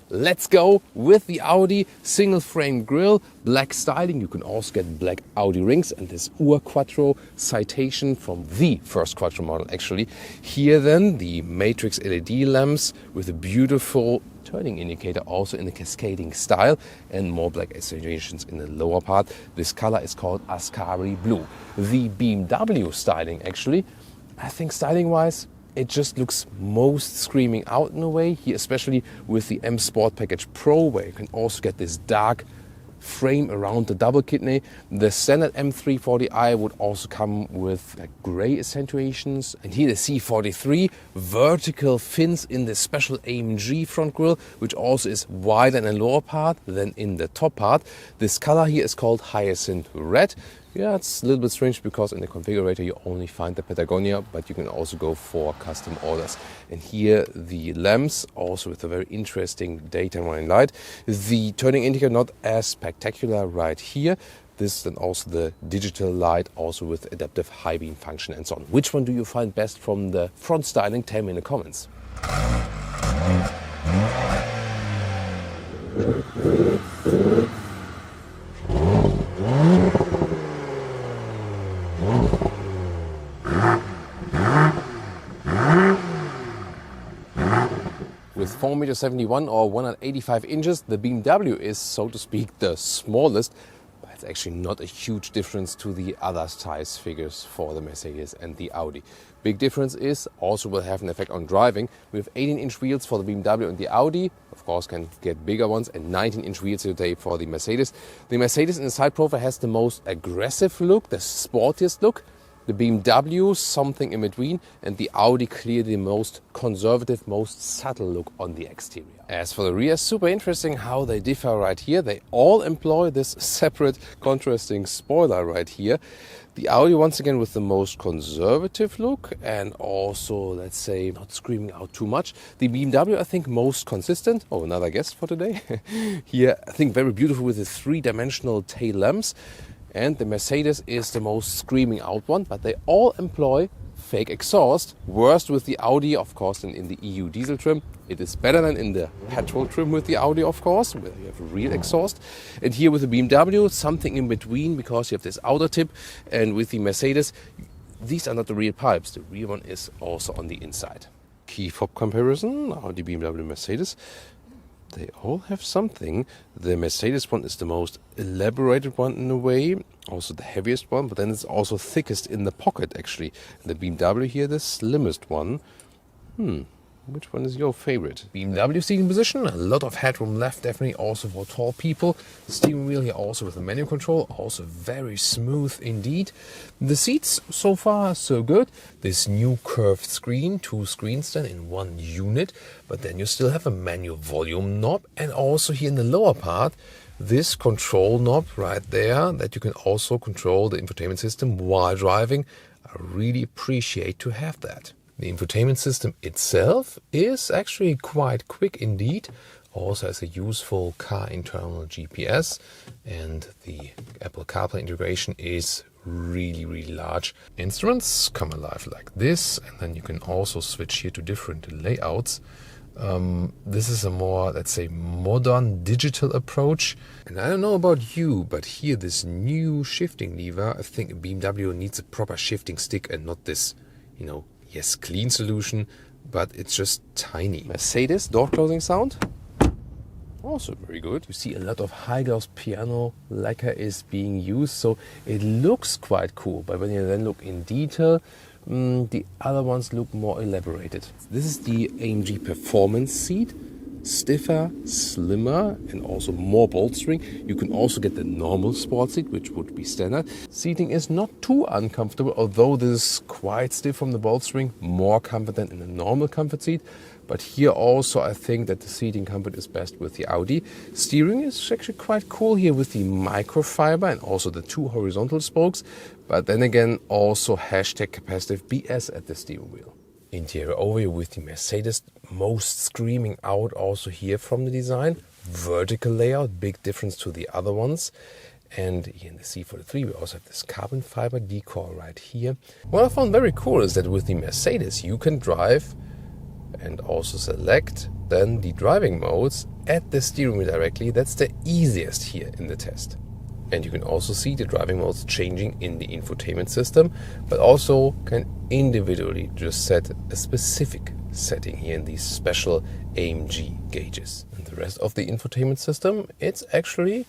let's go with the Audi single frame grille, black styling. You can also get black Audi rings and this Ur Quattro citation from the first Quattro model actually. Here then the matrix LED lamps with a beautiful turning indicator also in the cascading style and more black accentuations in the lower part. This color is called Ascari Blue. The BMW styling actually, I think styling wise, it just looks most screaming out in a way here, especially with the M Sport Package Pro, where you can also get this dark frame around the double kidney. The standard M340i would also come with like gray accentuations, and here the C43 vertical fins in the special AMG front grille, which also is wider in the lower part than in the top part. This color here is called Hyacinth Red. Yeah, it's a little bit strange because in the configurator you only find the Patagonia, but you can also go for custom orders. And here the lamps, also with a very interesting daytime running light. The turning indicator not as spectacular right here. This then also the digital light, also with adaptive high beam function and so on. Which one do you find best from the front styling? Tell me in the comments. With 4.71 m or 185 inches, the BMW is, so to speak, the smallest, but it's actually not a huge difference to the other size figures for the Mercedes and the Audi. Big difference is also will have an effect on driving. We have 18-inch wheels for the BMW and the Audi, of course can get bigger ones, and 19-inch wheels today for the Mercedes. The Mercedes in the side profile has the most aggressive look, the sportiest look. The BMW, something in between, and the Audi clearly the most conservative, most subtle look on the exterior. As for the rear, super interesting how they differ right here. They all employ this separate contrasting spoiler right here. The Audi once again with the most conservative look and also, let's say, not screaming out too much. The BMW, I think, most consistent. Oh, another guest for today. Here, I think very beautiful with the three-dimensional tail lamps. And the Mercedes is the most screaming out one, but they all employ fake exhaust. Worst with the Audi, of course, than in the EU diesel trim. It is better than in the petrol trim with the Audi, of course, where you have a real exhaust. And here with the BMW, something in between, because you have this outer tip. And with the Mercedes, these are not the real pipes. The real one is also on the inside. Key fob comparison, Audi, BMW, Mercedes. They all have something. The Mercedes one is the most elaborated one in a way, also the heaviest one, but then it's also thickest in the pocket actually. The BMW here, the slimmest one. Which one is your favorite? BMW seating position, a lot of headroom left, definitely also for tall people. The steering wheel here also with the manual control, also very smooth indeed. The seats so far so good. This new curved screen, two screens then in one unit, but then you still have a manual volume knob, and also here in the lower part this control knob right there that you can also control the infotainment system while driving. I really appreciate to have that. The infotainment system itself is actually quite quick indeed. Also has a useful car internal GPS, and the Apple CarPlay integration is really large. Instruments come alive like this, and then you can also switch here to different layouts. This is a more, let's say, modern digital approach. And I don't know about you, but here this new shifting lever, I think a BMW needs a proper shifting stick and not this, yes, clean solution, but it's just tiny. Mercedes door closing sound, also very good. You see a lot of high gloss piano lacquer is being used, so it looks quite cool. But when you then look in detail, the other ones look more elaborated. This is the AMG Performance seat. Stiffer, slimmer, and also more bolstering. You can also get the normal sport seat, which would be standard. Seating is not too uncomfortable, although this is quite stiff from the bolstering, more comfort than in a normal comfort seat. But here also I think that the seating comfort is best with the Audi. Steering is actually quite cool here with the microfiber and also the two horizontal spokes. But then again, also hashtag capacitive BS at the steering wheel. Interior overview with the Mercedes, most screaming out also here from the design. Vertical layout, big difference to the other ones. And here in the C43 we also have this carbon fiber decor right here. What I found very cool is that with the Mercedes you can drive and also select then the driving modes at the steering wheel directly, that's the easiest here in the test. And you can also see the driving modes changing in the infotainment system, but also can individually just set a specific setting here in these special AMG gauges. And the rest of the infotainment system, it's actually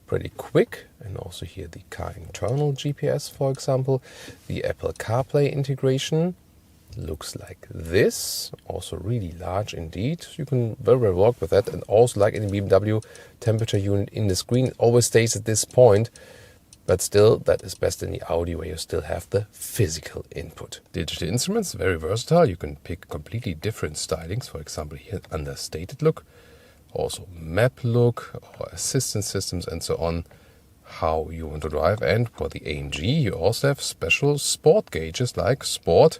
pretty quick. And also here the car internal GPS, for example, the Apple CarPlay integration looks like this, also really large indeed. You can very well work with that. And also, like in the BMW, temperature unit in the screen, it always stays at this point, but still that is best in the Audi, where you still have the physical input. Digital instruments, very versatile. You can pick completely different stylings, for example here understated look, also map look, or assistance systems and so on, how you want to drive. And for the AMG you also have special sport gauges like Sport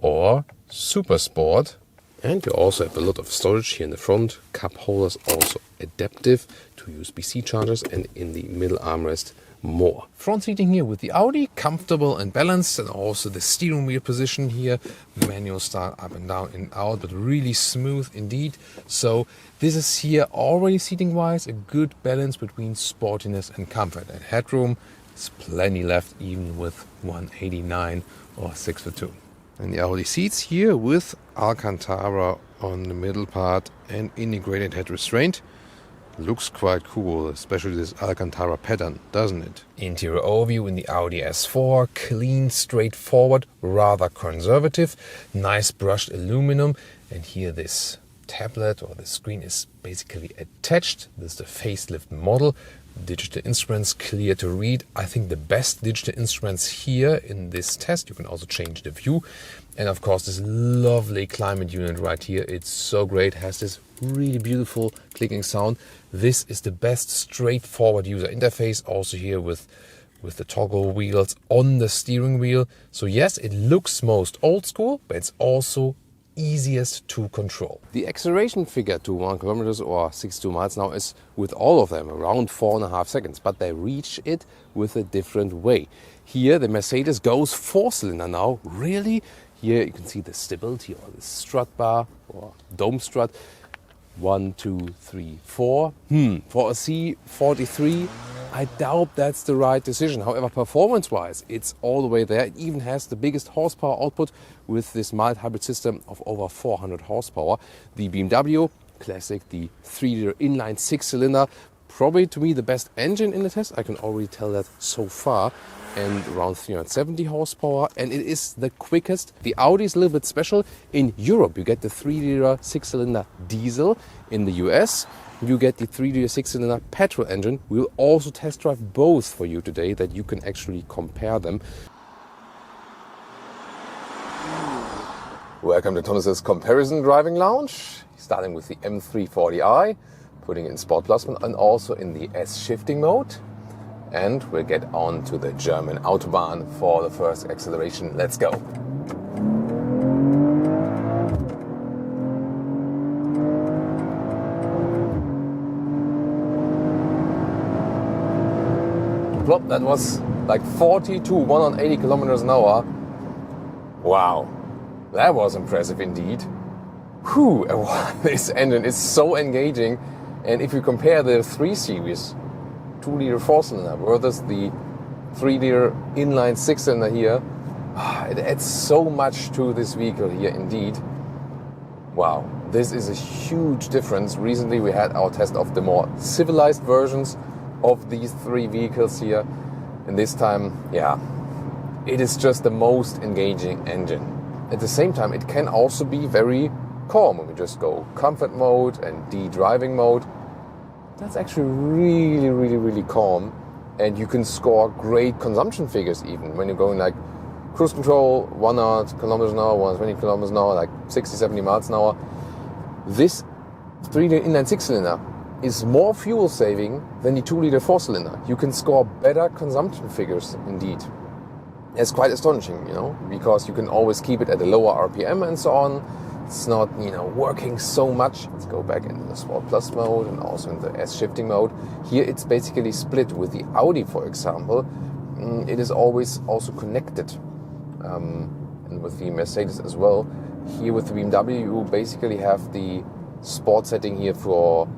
or Super Sport. And you also have a lot of storage here in the front, cup holders also adaptive to USB-C chargers, and in the middle armrest more. Front seating here with the Audi, comfortable and balanced, and also the steering wheel position here, manual style up and down and out, but really smooth indeed. So this is here already seating wise a good balance between sportiness and comfort. And headroom is plenty left, even with 189 or 6'2". And the Audi seats here with Alcantara on the middle part and integrated head restraint. Looks quite cool, especially this Alcantara pattern, doesn't it? Interior overview in the Audi S4, clean, straightforward, rather conservative, nice brushed aluminum. And here this tablet or the screen is basically attached. This is the facelift model. Digital instruments, clear to read. I think the best digital instruments here in this test. You can also change the view. And of course this lovely climate unit right here. It's so great, has this really beautiful clicking sound. This is the best straightforward user interface, also here with the toggle wheels on the steering wheel. So yes, it looks most old school, but it's also easiest to control. The acceleration figure to 1 kilometers or 62 miles now is with all of them around 4.5 seconds, but they reach it with a different way. Here the Mercedes goes 4-cylinder now, really. Here you can see the stability or the strut bar or dome strut. 1, 2, 3, 4. For a C43, I doubt that's the right decision. However, performance-wise, it's all the way there. It even has the biggest horsepower output with this mild hybrid system of over 400 horsepower. The BMW Classic, the 3-liter inline 6-cylinder, probably to me the best engine in the test. I can already tell that so far. And around 370 horsepower, and it is the quickest. The Audi is a little bit special. In Europe, you get the 3-liter 6-cylinder diesel. In the US, you get the 3-liter 6-cylinder petrol engine. We'll also test drive both for you today, that you can actually compare them. Welcome to Thomas's Comparison Driving Lounge. Starting with the M340i, putting it in Sport Plus and also in the S shifting mode. And we'll get on to the German Autobahn for the first acceleration. Let's go. Well, that was like 42, 180 kilometers an hour. Wow, that was impressive indeed. Whew, this engine is so engaging. And if you compare the 3 Series, 2-liter 4-cylinder versus the 3-liter inline 6-cylinder here, it adds so much to this vehicle here indeed. Wow, this is a huge difference. Recently we had our test of the more civilized versions of these 3 vehicles here, and this time, yeah, it is just the most engaging engine. At the same time, it can also be very calm when we just go comfort mode and D-driving mode. That's actually really, really, really calm. And you can score great consumption figures even when you're going like cruise control, 100 kilometers an hour, 120 kilometers an hour, like 60, 70 miles an hour. This 3-liter inline 6-cylinder is more fuel saving than the 2-liter 4-cylinder. You can score better consumption figures indeed. It's quite astonishing, you know, because you can always keep it at a lower RPM and so on. It's not, you know, working so much. Let's go back into the Sport Plus mode and also in the S shifting mode. Here it's basically split. With the Audi, for example, it is always also connected. And with the Mercedes as well. Here with the BMW, you basically have the sport setting here for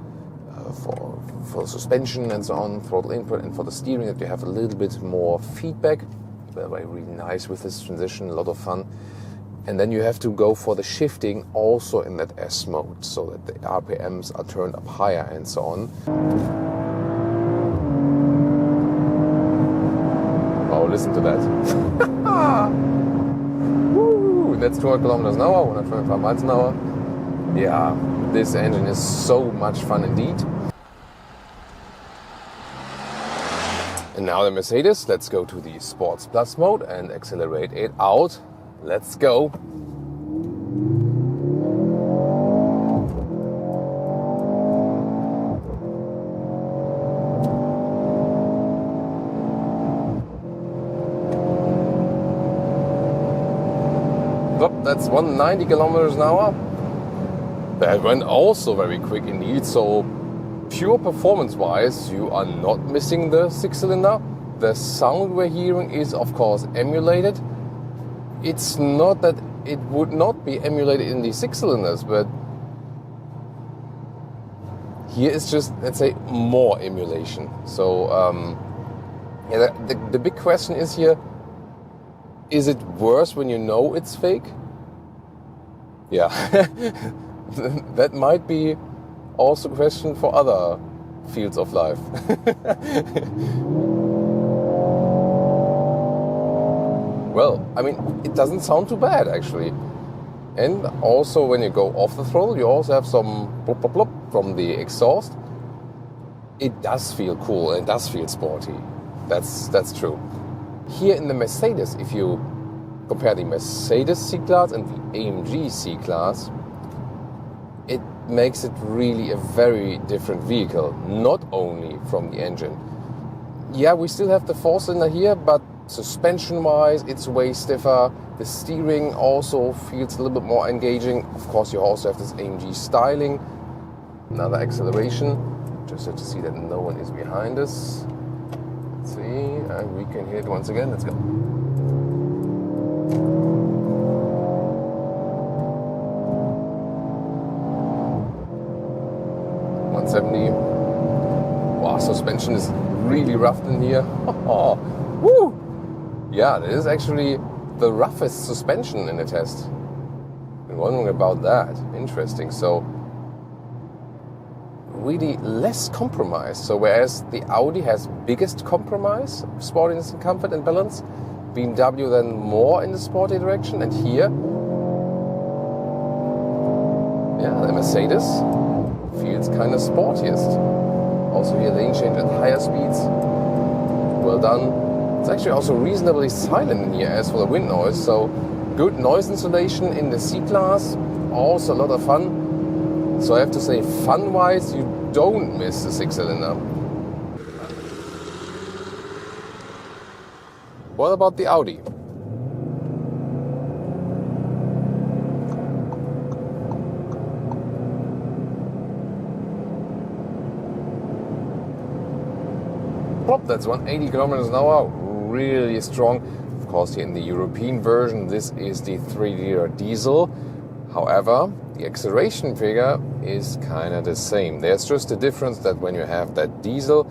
for suspension and so on, throttle input, and for the steering that you have a little bit more feedback. Very really nice with this transition, a lot of fun. And then you have to go for the shifting also in that S mode, so that the RPMs are turned up higher and so on. Oh, listen to that. Woo! That's 200 kilometers an hour, 125 miles an hour. Yeah, this engine is so much fun indeed. And now the Mercedes. Let's go to the Sports Plus mode and accelerate it out. Let's go. That's 190 kilometers an hour. That went also very quick indeed. So pure performance-wise, you are not missing the 6-cylinder. The sound we're hearing is, of course, emulated. It's not that it would not be emulated in the 6-cylinders, but here it's just, let's say, more emulation. So yeah, the big question is here, is it worse when you know it's fake? Yeah, that might be also a question for other fields of life. Well, I mean, it doesn't sound too bad actually. And also when you go off the throttle, you also have some plop plop plop from the exhaust. It does feel cool and it does feel sporty. That's true. Here in the Mercedes, if you compare the Mercedes C-Class and the AMG C-Class, it makes it really a very different vehicle, not only from the engine. Yeah, we still have the 4-cylinder here, but suspension-wise, it's way stiffer. The steering also feels a little bit more engaging. Of course, you also have this AMG styling. Another acceleration. Just have to see that no one is behind us. Let's see, and we can hit it once again. Let's go. 170. Wow, suspension is really rough in here. Woo! Yeah, this is actually the roughest suspension in the test. Been wondering about that. Interesting. So really less compromise. So whereas the Audi has biggest compromise, sportiness and comfort and balance, BMW then more in the sporty direction, and here, yeah, the Mercedes feels kind of sportiest. Also here lane change at higher speeds. Well done. It's actually also reasonably silent in here as for the wind noise, so good noise insulation in the C-Class, also a lot of fun. So I have to say, fun-wise, you don't miss the 6-cylinder. What about the Audi? That's 180 kilometers an hour, really strong. Of course, here in the European version, this is the 3-liter diesel. However, the acceleration figure is kind of the same. There's just a difference that when you have that diesel,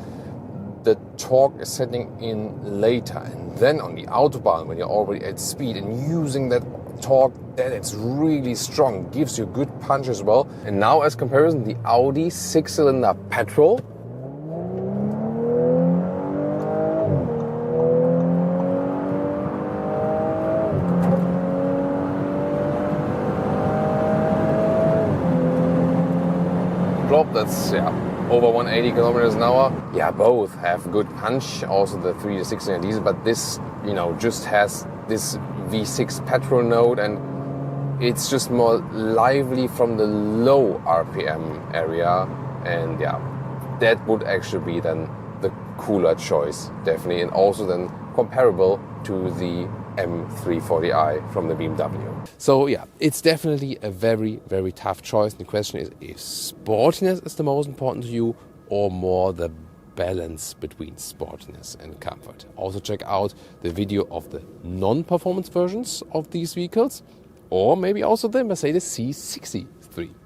the torque is setting in later. And then on the Autobahn, when you're already at speed and using that torque, then it's really strong. Gives you good punch as well. And now as comparison, the Audi 6-cylinder petrol. That's over 180 kilometers an hour. Yeah, both have good punch. Also the 3 to 6-cylinder diesel, but this, just has this V6 petrol note, and it's just more lively from the low RPM area. And yeah, that would actually be then the cooler choice, definitely, and also then comparable to the M340i from the BMW. So yeah, it's definitely a very, very tough choice. The question is if sportiness is the most important to you or more the balance between sportiness and comfort. Also check out the video of the non-performance versions of these vehicles, or maybe also the Mercedes C43.